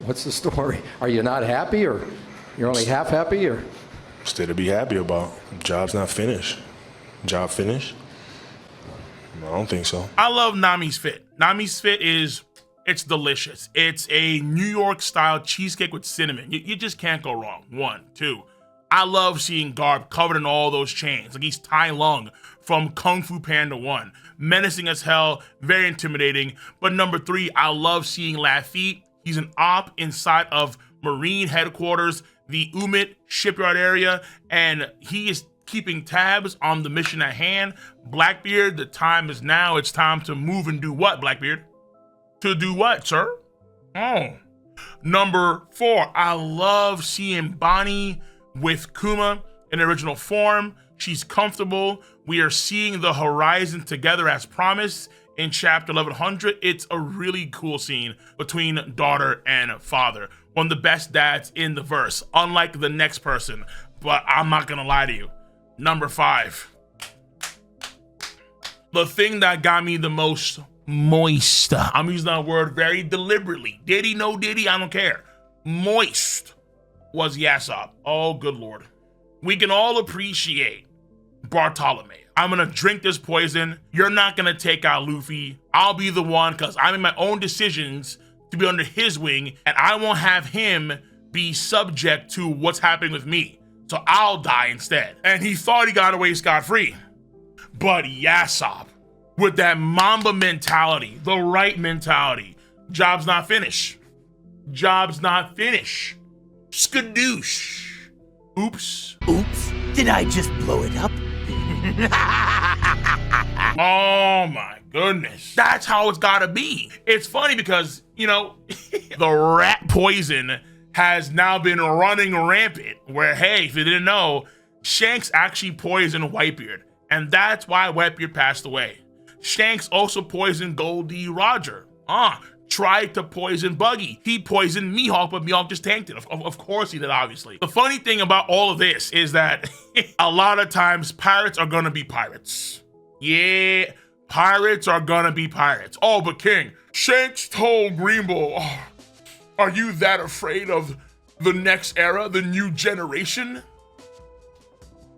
What's the story? Are you not happy, or you're only half happy, or? Still to be happy about. Job's not finished. Job finished? I don't think so. I love Nami's fit. Nami's fit it's delicious. It's a New York style cheesecake with cinnamon. You just can't go wrong. 1, 2. I love seeing Garb covered in all those chains. Like he's Tai Lung from Kung Fu Panda 1. Menacing as hell, very intimidating. But number 3, I love seeing Lafitte. He's an op inside of Marine headquarters, the Umit shipyard area, and he is keeping tabs on the mission at hand. Blackbeard, the time is now. It's time to move and do what, Blackbeard? To do what, sir? Oh. Number 4, I love seeing Bonnie with Kuma in original form. She's comfortable. We are seeing the horizon together as promised in chapter 1100. It's a really cool scene between daughter and father. One of the best dads in the verse, unlike the next person, but I'm not gonna lie to you. Number 5, the thing that got me the most moist, I'm using that word very deliberately. Diddy, no diddy, I don't care. Moist was Yassop. Oh, good Lord. We can all appreciate Bartolomeo. I'm gonna drink this poison. You're not gonna take out Luffy. I'll be the one, because I'm in my own decisions to be under his wing, and I won't have him be subject to what's happening with me. So I'll die instead. And he thought he got away scot-free. But Yassop, with that Mamba mentality, the right mentality, job's not finished. Job's not finished. Skadoosh. Oops. Oops, did I just blow it up? Oh my goodness. That's how it's gotta be. It's funny because, the rat poison has now been running rampant, where, hey, if you didn't know, Shanks actually poisoned Whitebeard, and that's why Whitebeard passed away. Shanks also poisoned Goldie Roger. Tried to poison Buggy. He poisoned Mihawk, but Mihawk just tanked it. Of course he did, obviously. The funny thing about all of this is that a lot of times pirates are gonna be pirates. Yeah, pirates are gonna be pirates. Oh, but King, Shanks told Greenbow, are you that afraid of the next era, the new generation?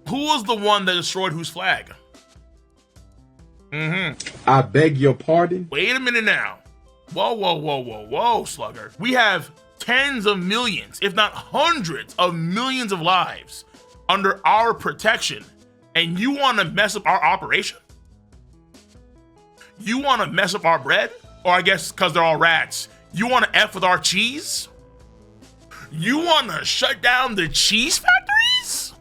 Who was the one that destroyed whose flag? I beg your pardon? Wait a minute now. Whoa, Slugger. We have tens of millions, if not hundreds of millions of lives under our protection, and you want to mess up our operation? You want to mess up our bread? Or I guess because they're all rats, you want to F with our cheese? You want to shut down the cheese factories?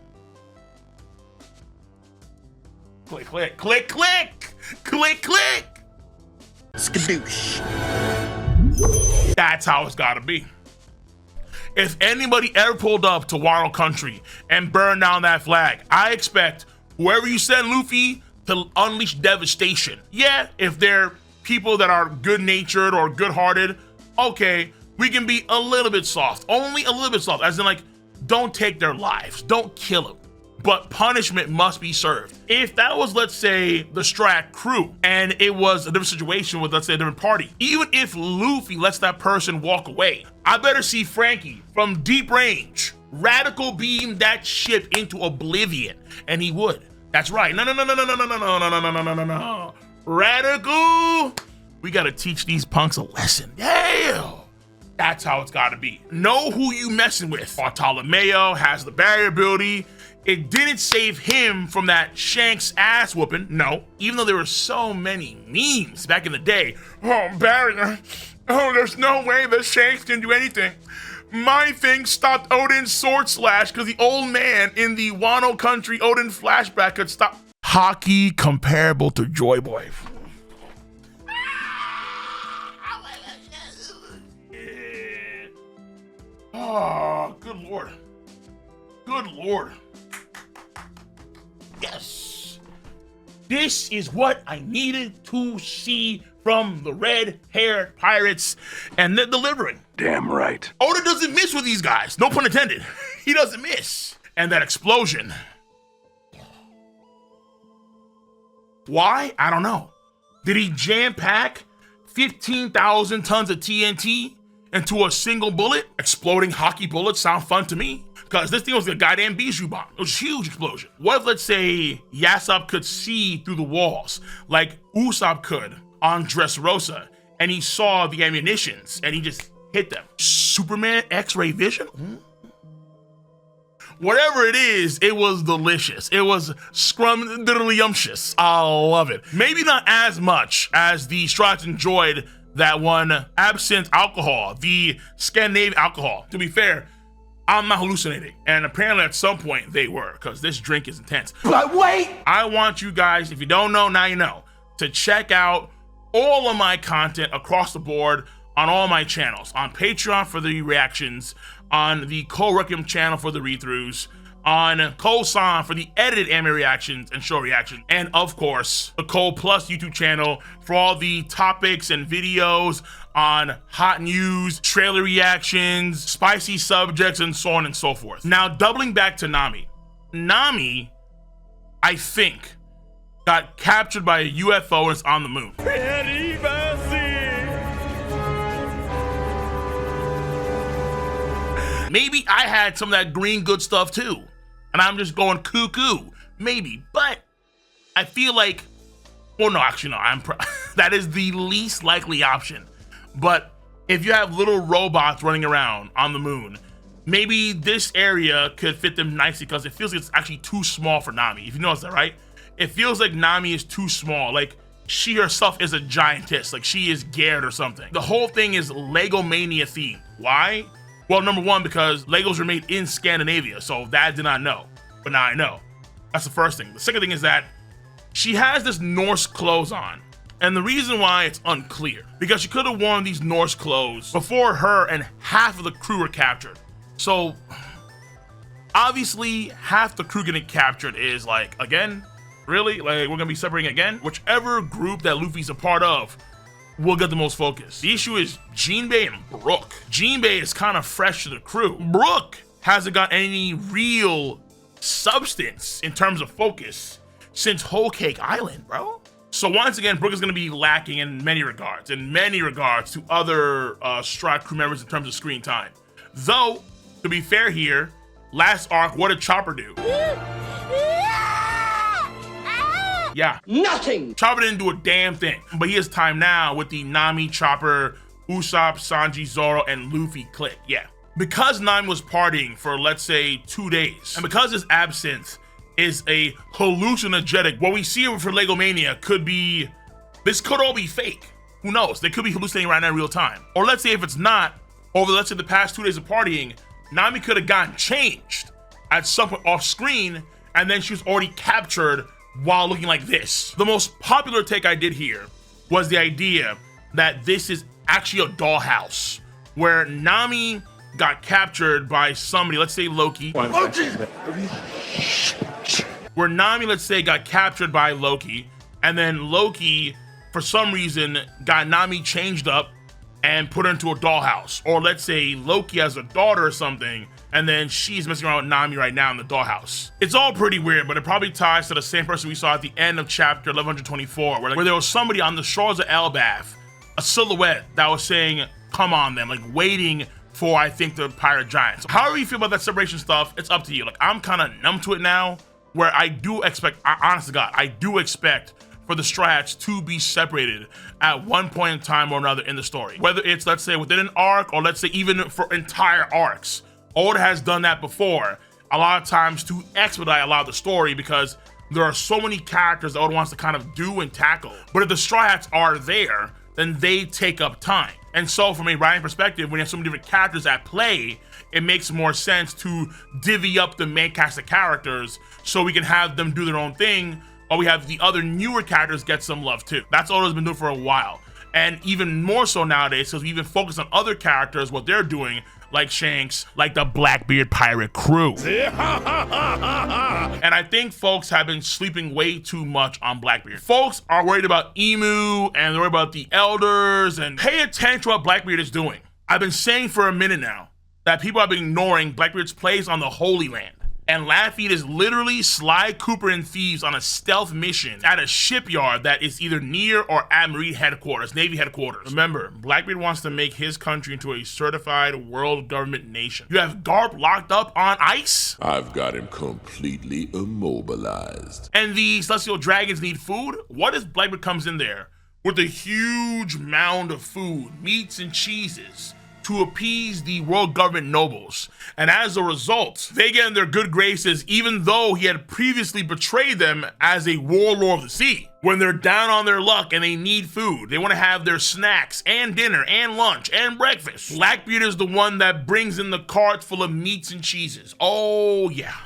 Click, click, click, click, click, click. Skadoosh. That's how it's gotta be. If anybody ever pulled up to Wano Country and burned down that flag, I expect whoever you send Luffy to unleash devastation. Yeah, if they're people that are good-natured or good-hearted, okay, we can be a little bit soft. Only a little bit soft, as in like, don't take their lives, don't kill them. But punishment must be served. If that was, let's say, the Strat crew, and it was a different situation with, let's say, a different party, even if Luffy lets that person walk away, I better see Frankie from deep range radical beam that ship into oblivion, and he would. That's right. No. Radical. We gotta teach these punks a lesson. Damn. That's how it's gotta be. Know who you messing with. Bartolomeo has the barrier ability. It didn't save him from that Shanks ass whooping, no. Even though there were so many memes back in the day. Oh, barrier. Oh, there's no way that Shanks can do anything. My thing stopped Odin's sword slash because the old man in the Wano Country Odin flashback could stop. Hockey comparable to Joy Boy. Oh, good Lord. Good Lord. Yes. This is what I needed to see from the red-haired pirates, and they're delivering. Damn right. Oda doesn't miss with these guys. No pun intended. He doesn't miss. And that explosion. Why? I don't know. Did he jam-pack 15,000 tons of TNT into a single bullet. Exploding hockey bullets sound fun to me, because this thing was a goddamn Bijou bomb. It was a huge explosion. What if, let's say, Yassop could see through the walls like Usopp could on Dressrosa, and he saw the ammunitions and he just hit them? Superman X-ray vision? Whatever it is, it was delicious. It was scrumdiddlyumptious. I love it. Maybe not as much as the Strats enjoyed that one absinthe alcohol, the Scandinavian alcohol. To be fair, I'm not hallucinating. And apparently at some point they were, because this drink is intense. But wait! I want you guys, if you don't know, now you know, to check out all of my content across the board on all my channels. On Patreon for the reactions, on the Co-Requiem channel for the read-throughs, on Cole-san for the edited anime reactions and show reactions, and of course, the Cole Plus YouTube channel for all the topics and videos on hot news, trailer reactions, spicy subjects, and so on and so forth. Now, doubling back to Nami. Nami, I think, got captured by a UFO and is on the moon. Maybe I had some of that green good stuff too, and I'm just going cuckoo, maybe. But I feel like, well, no, actually, no, that is the least likely option. But if you have little robots running around on the moon, maybe this area could fit them nicely, because it feels like it's actually too small for Nami. If you notice that, right? It feels like Nami is too small. Like she herself is a giantess, like she is Gerd or something. The whole thing is Lego Mania themed. Why? Well, number one, because Legos were made in Scandinavia, so that I did not know, but now I know. That's the first thing. The second thing is that she has this Norse clothes on, and the reason why it's unclear, because she could have worn these Norse clothes before her and half of the crew were captured. So obviously half the crew getting captured is like, again, really? Like we're gonna be separating again? Whichever group that Luffy's a part of will get the most focus. The issue is Jinbei and Brook. Jinbei is kind of fresh to the crew. Brook hasn't got any real substance in terms of focus since Whole Cake Island, bro. So once again, Brook is going to be lacking in many regards to other Strat crew members in terms of screen time. Though, to be fair here, last arc, what did Chopper do? Yeah. Nothing! Chopper didn't do a damn thing, but he has time now with the Nami, Chopper, Usopp, Sanji, Zoro, and Luffy clique. Yeah. Because Nami was partying for, let's say, 2 days, and because his absence is a hallucinogenic, what we see for Lego Mania could be, this could all be fake. Who knows? They could be hallucinating right now in real time. Or let's say if it's not, over let's say the past 2 days of partying, Nami could have gotten changed at some point off screen, and then she was already captured while looking like this. The most popular take I did here was the idea that this is actually a dollhouse where Nami got captured by somebody, let's say Loki. Where Nami, let's say, got captured by Loki, and then Loki, for some reason, got Nami changed up and put her into a dollhouse. Or let's say Loki has a daughter or something, and then she's messing around with Nami right now in the dollhouse. It's all pretty weird, but it probably ties to the same person we saw at the end of chapter 1124, where there was somebody on the shores of Elbaf, a silhouette that was saying, come on them, like waiting for, I think, the pirate giants. However you feel about that separation stuff, it's up to you. Like, I'm kind of numb to it now, where I do expect, honest to God, I do expect for the Strats to be separated at one point in time or another in the story. Whether it's, let's say, within an arc, or let's say even for entire arcs. Oda has done that before, a lot of times to expedite a lot of the story, because there are so many characters that Oda wants to kind of do and tackle. But if the Strats are there, then they take up time. And so from a writing perspective, when you have so many different characters at play, it makes more sense to divvy up the main cast of characters so we can have them do their own thing, or we have the other newer characters get some love too. That's all Oda's been doing for a while. And even more so nowadays, because we even focus on other characters, what they're doing, like Shanks, like the Blackbeard pirate crew. And I think folks have been sleeping way too much on Blackbeard. Folks are worried about Emu, and they're worried about the elders, and pay attention to what Blackbeard is doing. I've been saying for a minute now that people have been ignoring Blackbeard's place on the Holy Land. And Blackbeard is literally Sly Cooper and thieves on a stealth mission at a shipyard that is either near or at Marine headquarters, Navy headquarters. Remember, Blackbeard wants to make his country into a certified world government nation. You have Garp locked up on ice? I've got him completely immobilized. And the celestial dragons need food? What if Blackbeard comes in there with a huge mound of food, meats and cheeses, to appease the world government nobles, and as a result, they get in their good graces even though he had previously betrayed them as a warlord of the sea. When they're down on their luck and they need food, they want to have their snacks and dinner and lunch and breakfast. Blackbeard is the one that brings in the cart full of meats and cheeses. Oh yeah.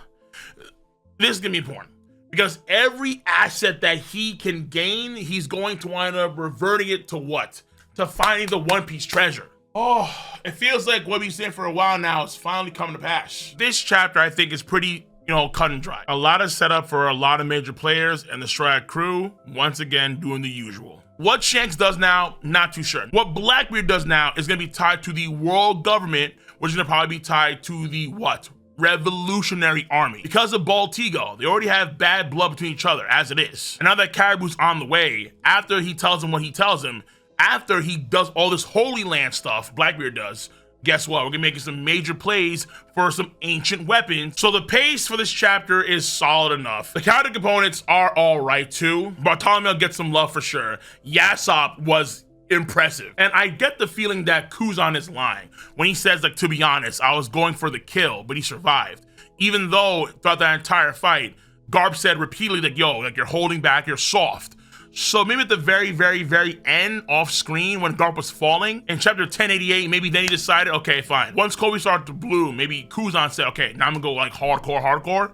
This is gonna be important, because every asset that he can gain, he's going to wind up reverting it to what? To finding the One Piece treasure. Oh, it feels like what we've said for a while now is finally coming to pass. This chapter, I think, is pretty, cut and dry. A lot of setup for a lot of major players, and the Stride crew, once again, doing the usual. What Shanks does now, not too sure. What Blackbeard does now is gonna be tied to the world government, which is gonna probably be tied to the what? Revolutionary Army. Because of Baltigo, they already have bad blood between each other, as it is. And now that Caribou's on the way, after he tells him what he tells him, after he does all this Holy Land stuff, Blackbeard does, guess what? We're gonna be making some major plays for some ancient weapons. So the pace for this chapter is solid enough. The counter components are all right too. Bartolomeo gets some love for sure. Yassop was impressive. And I get the feeling that Kuzan is lying when he says, like, to be honest, I was going for the kill, but he survived. Even though throughout that entire fight, Garp said repeatedly that, yo, like, you're holding back, you're soft. So maybe at the very, very, very end off screen when Garp was falling in chapter 1088, maybe then he decided, okay, fine. Once Kobe started to bloom, maybe Kuzan said, okay, now I'm gonna go like hardcore.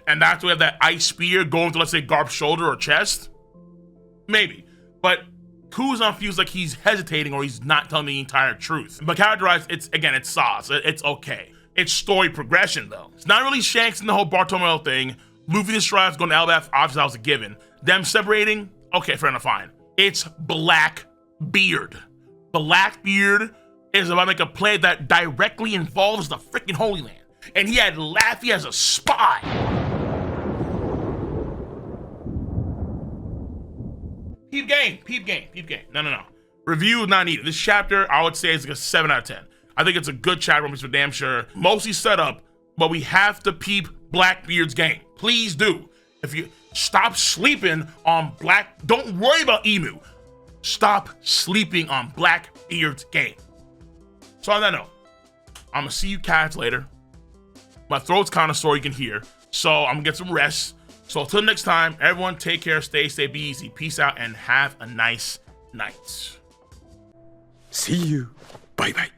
And that's why we have that ice spear going to, let's say, Garp's shoulder or chest. Maybe. But Kuzan feels like he's hesitating or he's not telling the entire truth. But characterized, it's sauce. It's okay. It's story progression though. It's not really Shanks and the whole Bartolomeo thing. Luffy and Strides going to Elbaf, obviously that was a given. Them separating, okay, fair enough, fine. It's Blackbeard. Blackbeard is about to make a play that directly involves the freaking Holy Land. And he had Laffy as a spy. Peep game. No. Review is not needed. This chapter, I would say, is like a 7 out of 10. I think it's a good chapter, for damn sure. Mostly set up, but we have to peep Blackbeard's game. Please do. If you stop sleeping on don't worry about Emu. Stop sleeping on Blackbeard's game. So on that note, I'm gonna see you cats later. My throat's kind of sore, you can hear. So I'm gonna get some rest. So until next time, everyone take care, stay safe, be easy. Peace out and have a nice night. See you. Bye-bye.